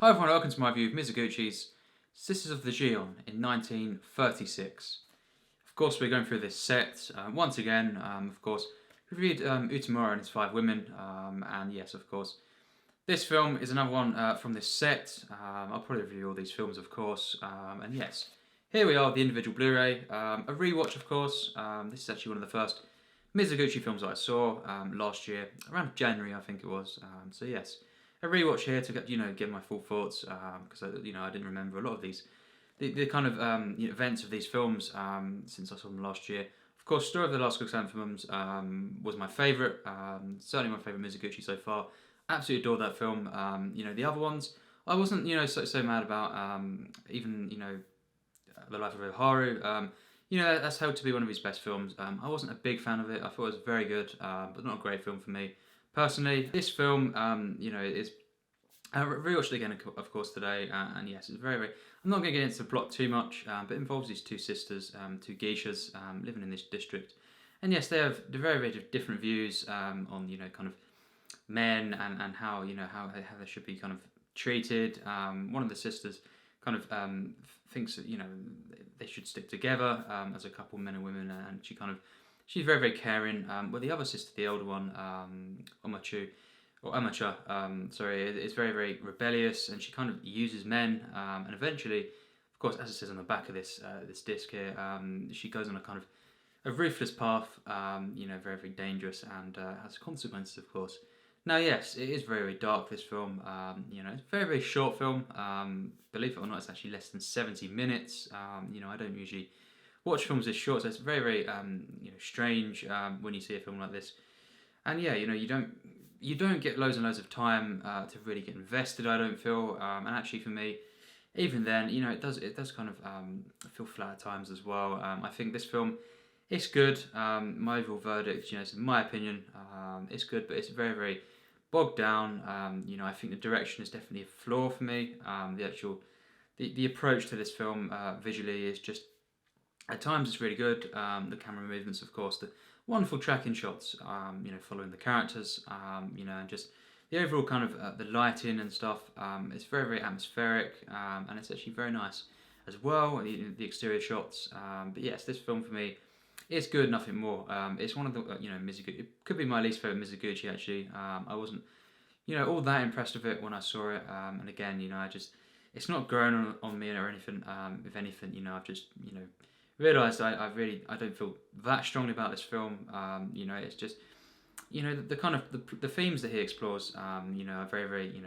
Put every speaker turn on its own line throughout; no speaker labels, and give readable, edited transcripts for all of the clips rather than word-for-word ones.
Hi everyone, welcome to my review of Mizoguchi's Sisters of the Gion in 1936. Of course, we're going through this set once again. Of course, we reviewed Umemura and his Five Women, and yes, of course, this film is another one from this set. I'll probably review all these films, of course, and yes, here we are, the individual Blu-ray. A rewatch, of course. This is actually one of the first Mizoguchi films that I saw last year, around January, I think it was. So yes, a rewatch here to get my full thoughts because I didn't remember a lot of these the kind of events of these films since I saw them last year. Of course, Story of the Last Chrysanthemums was my favourite, certainly my favourite Mizoguchi so far. Absolutely adored that film. The other ones I wasn't so mad about. Even The Life of Haru. That's held to be one of his best films. I wasn't a big fan of it. I thought it was very good, but not a great film for me personally. This film, is I rewatched it again, of course, today, and yes, it's very. I'm not going to get into the plot too much, but it involves these two sisters, two geishas, living in this district, and yes, they have very different views on kind of men and how they should be kind of treated. One of the sisters kind of thinks that they should stick together as a couple, men and women, and she's very caring. But the other sister, the older one, Amateur, is very rebellious, and she kind of uses men, and eventually, of course, as it says on the back of this disc here, she goes on a kind of a ruthless path, very dangerous, and has consequences, of course. Now, yes, it is very dark, this film. It's a very short film. Believe it or not, it's actually less than 70 minutes. I don't usually watch films this short, so it's very strange when you see a film like this. And yeah, you don't get loads and loads of time to really get invested, I don't feel. And actually, for me, even then, it does kind of feel flat at times as well. I think this film, it's good. My overall verdict, in my opinion, it's good, but it's very bogged down. I think the direction is definitely a flaw for me. The approach to this film visually is just, at times it's really good. The camera movements, of course, the wonderful tracking shots, following the characters, and just the overall kind of the lighting and stuff. It's very atmospheric, and it's actually very nice as well. The exterior shots. But yes, this film for me, it's good, nothing more. It's one of the Mizoguchi. It could be my least favorite Mizoguchi actually. I wasn't all that impressed with it when I saw it. And again, it's not grown on me or anything. If anything, I've just realised I don't feel that strongly about this film. It's just the kind of the themes that he explores. Are very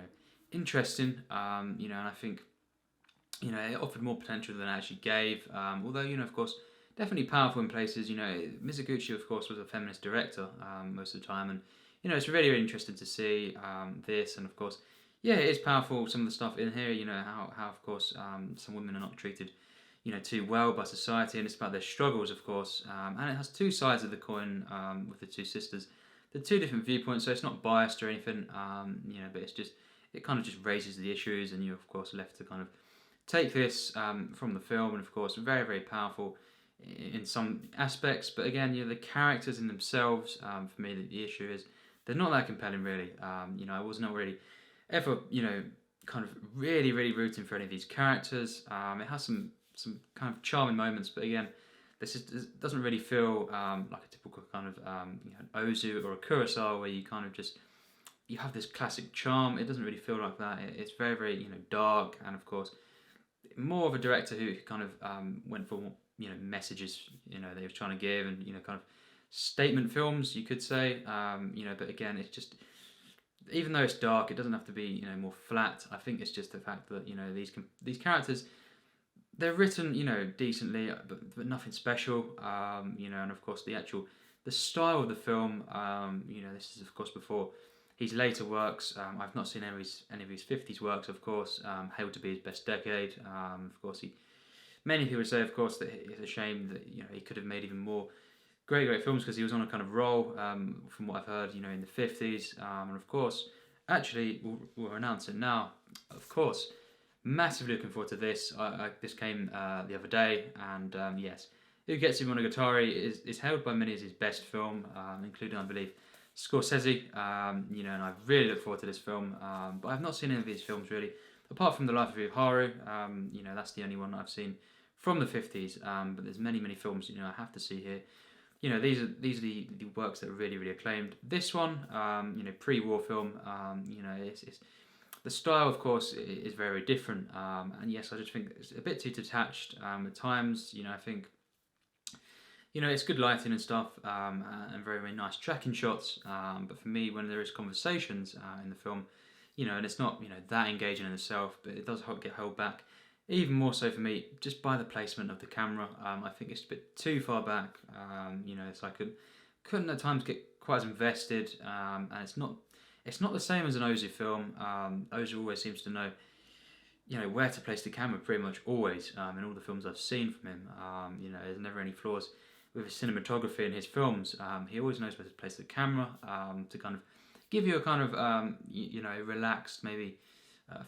interesting. And I think it offered more potential than it actually gave. Although of course, definitely powerful in places. Mizoguchi, of course, was a feminist director most of the time, and it's really interesting to see this. And of course, yeah, it is powerful. Some of the stuff in here, how of course some women are not treated too well by society, and it's about their struggles, of course. And it has two sides of the coin with the two sisters, the two different viewpoints. So it's not biased or anything, but it kind of just raises the issues, and you're of course left to kind of take this from the film, and of course very powerful in some aspects. But again, the characters in themselves, for me, the issue is they're not that compelling, really. I was not really ever, kind of really rooting for any of these characters. It has some kind of charming moments, but again, this doesn't really feel like a typical kind of Ozu or a Kurosawa where you kind of just you have this classic charm. It doesn't really feel like that. It's very dark, and of course, more of a director who kind of went for messages they was trying to give, and kind of statement films, you could say. But again, it's just, even though it's dark, it doesn't have to be more flat. I think it's just the fact that these characters, they're written decently, but nothing special. And of course the style of the film. This is of course before his later works. I've not seen any of his 50s works, of course, hailed to be his best decade. Of course, many people say, of course, that it's a shame that he could have made even more great films, because he was on a kind of roll, from what I've heard, in the 50s. And of course, actually, we'll announce it now. Of course, massively looking forward to this. This came the other day, and yes, Ugetsu Monogatari is hailed by many as his best film, including, I believe, Scorsese. And I really look forward to this film. But I've not seen any of these films really. apart from The Life of Haru, that's the only one that I've seen from the 50s. But there's many films I have to see here. These are the works that are really, really acclaimed. This one, pre-war film, it's the style, of course, is very different. And yes, I just think it's a bit too detached at times. I think, it's good lighting and stuff, and very, very nice tracking shots. But for me, when there is conversations in the film, and it's not, that engaging in itself, but it does get held back. Even more so for me, just by the placement of the camera. I think it's a bit too far back. It's like couldn't at times get quite as invested, and it's not the same as an Ozu film. Ozu always seems to know, where to place the camera pretty much always. In all the films I've seen from him, there's never any flaws with his cinematography in his films. He always knows where to place the camera to kind of give you a kind of relaxed, maybe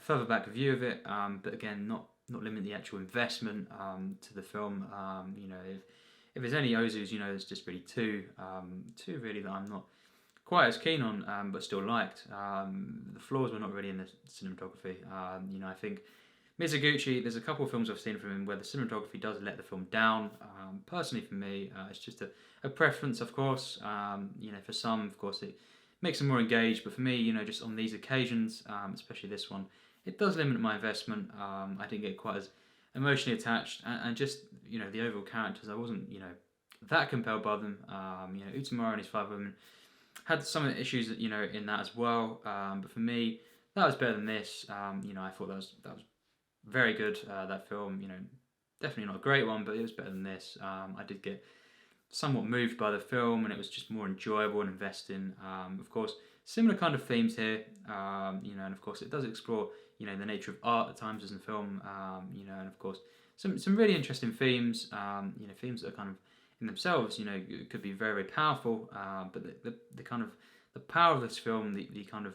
further back view of it. But again, not limit the actual investment to the film. If there's any Ozus, it's just really two really that I'm not quite as keen on, but still liked. The flaws were not really in the cinematography. I think Mizoguchi, there's a couple of films I've seen from him where the cinematography does let the film down. Personally, for me, it's just a preference, of course. For some, of course, it makes them more engaged, but for me, just on these occasions, especially this one, it does limit my investment. I didn't get quite as emotionally attached, and just the overall characters, I wasn't that compelled by them. Umemura and his 5 women had some of the issues that in that as well. But for me, that was better than this. I thought that was very good. That film, definitely not a great one, but it was better than this. I did get somewhat moved by the film, and it was just more enjoyable and investing. Of course, similar kind of themes here. And of course, it does explore the nature of art at times as in film. And of course, some really interesting themes. Themes that are kind of in themselves, could be very, very powerful. But the kind of the power of this film, the kind of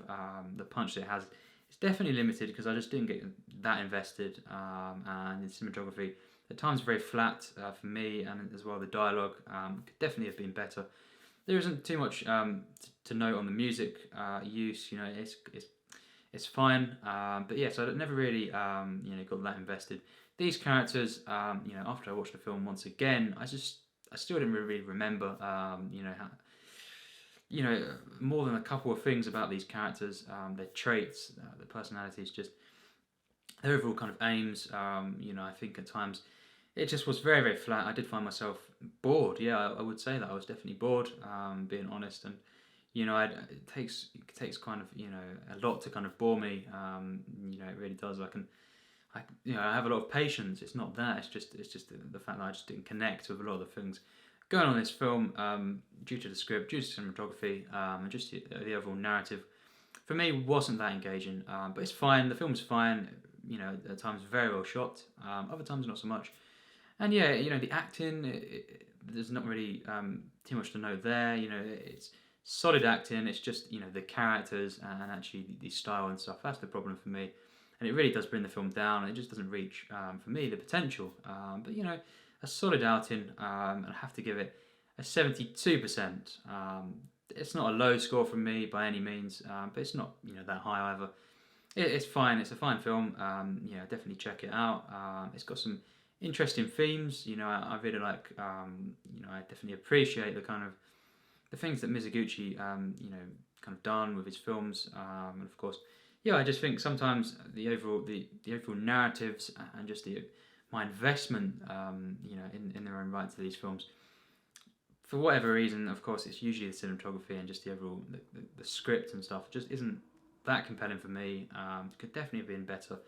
the punch that it has, is definitely limited because I just didn't get that invested. And the cinematography at times very flat for me, and as well the dialogue could definitely have been better. There isn't too much to note on the music use. It's fine, but yes, I never really got that invested. These characters, after I watched the film once again, I still didn't really remember, more than a couple of things about these characters, their traits, their personalities, just their overall kind of aims. I think at times it just was very, very flat. I did find myself bored. Yeah, I would say that I was definitely bored, being honest. And it takes kind of a lot to kind of bore me. It really does. I have a lot of patience. It's not that. It's just the fact that I just didn't connect with a lot of the things going on in this film, due to the script, due to cinematography, and just the overall narrative. For me, wasn't that engaging. But it's fine. The film's fine. At times very well shot. Other times not so much. And yeah, the acting, there's not really too much to know there. It's solid acting. It's just the characters and actually the style and stuff. That's the problem for me, and it really does bring the film down. It just doesn't reach for me the potential. But a solid outing, and I have to give it a 72%. It's not a low score from me by any means, but it's not that high either. It's fine. It's a fine film. Definitely check it out. It's got some interesting themes. I really like. I definitely appreciate the kind of the things that Mizoguchi, kind of done with his films. And of course, I just think sometimes the overall narratives and just my investment, in their own right to these films, for whatever reason, of course, it's usually the cinematography and just the overall the script and stuff just isn't that compelling for me. Could definitely have been better,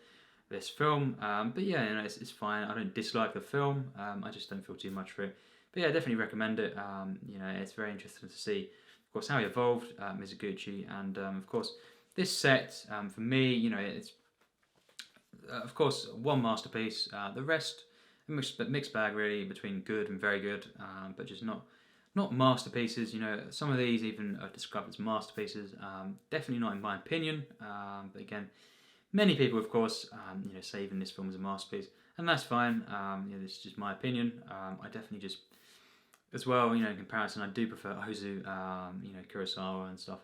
this film. But yeah, it's fine. I don't dislike the film. I just don't feel too much for it. But yeah, I definitely recommend it. It's very interesting to see, of course, how he evolved, Mizoguchi, and of course, this set, for me, it's of course one masterpiece. The rest, mixed bag really between good and very good, but just not masterpieces. Some of these even are described as masterpieces. Definitely not in my opinion. But again, many people, of course, say even this film is a masterpiece, and that's fine. This is just my opinion. I definitely just, as well, in comparison, I do prefer Ozu, Kurosawa and stuff.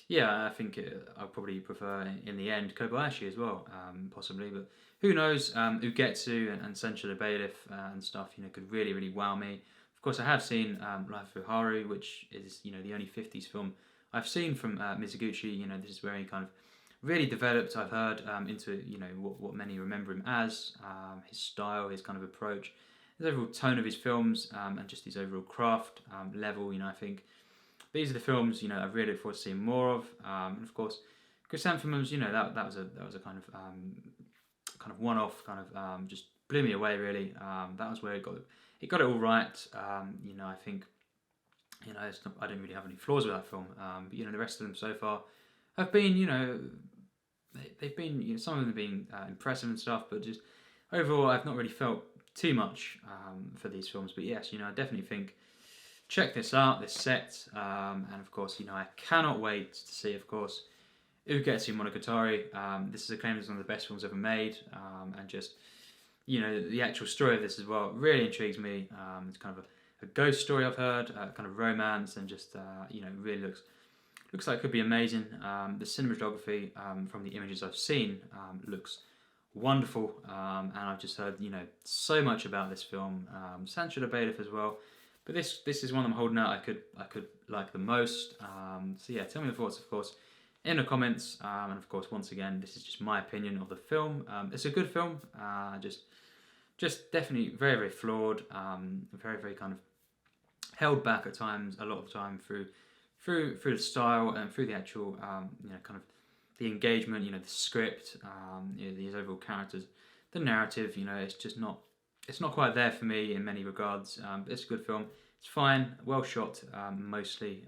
yeah, I think I'll probably prefer in the end Kobayashi as well, possibly. But who knows? Ugetsu and Senshi the Bailiff and stuff, could really, really wow me. Of course, I have seen Life of Haru, which is the only 50s film I've seen from Mizoguchi. This is where he kind of really developed. I've heard into what many remember him as, his style, his kind of approach, his overall tone of his films, and just his overall craft level. I think these are the films I really look forward to seeing more of. And of course, Chrysanthemums, that was a kind of one-off, kind of just blew me away really. That was where it got it all right. I think I didn't really have any flaws with that film. But the rest of them so far have been they've been some of them have been impressive and stuff, but just overall I've not really felt too much for these films. But yes, I definitely think check this out, this set, and of course, I cannot wait to see, of course, Ugetsu Monogatari. This is acclaimed as one of the best films ever made, and just, the actual story of this as well really intrigues me. It's kind of a ghost story I've heard, kind of romance, and just, really looks like it could be amazing. The cinematography from the images I've seen looks wonderful, and I've just heard, so much about this film. Sancho the Bailiff as well. But this is one I'm holding out. I could like the most. So yeah, tell me your thoughts, of course, in the comments. And of course, once again, this is just my opinion of the film. It's a good film. Just definitely very, very flawed. Very, very kind of held back at times. A lot of time through the style and through the actual kind of the engagement. The script. These overall characters, the narrative. It's just not. It's not quite there for me in many regards. But it's a good film. It's fine, well shot, mostly.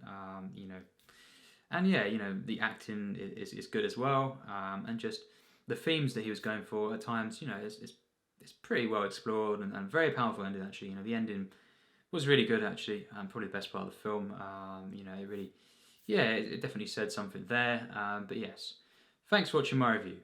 And yeah, the acting is good as well. And just the themes that he was going for at times, it's pretty well explored and very powerful ending actually. The ending was really good actually, probably the best part of the film. It really, it definitely said something there. But yes, thanks for watching my review.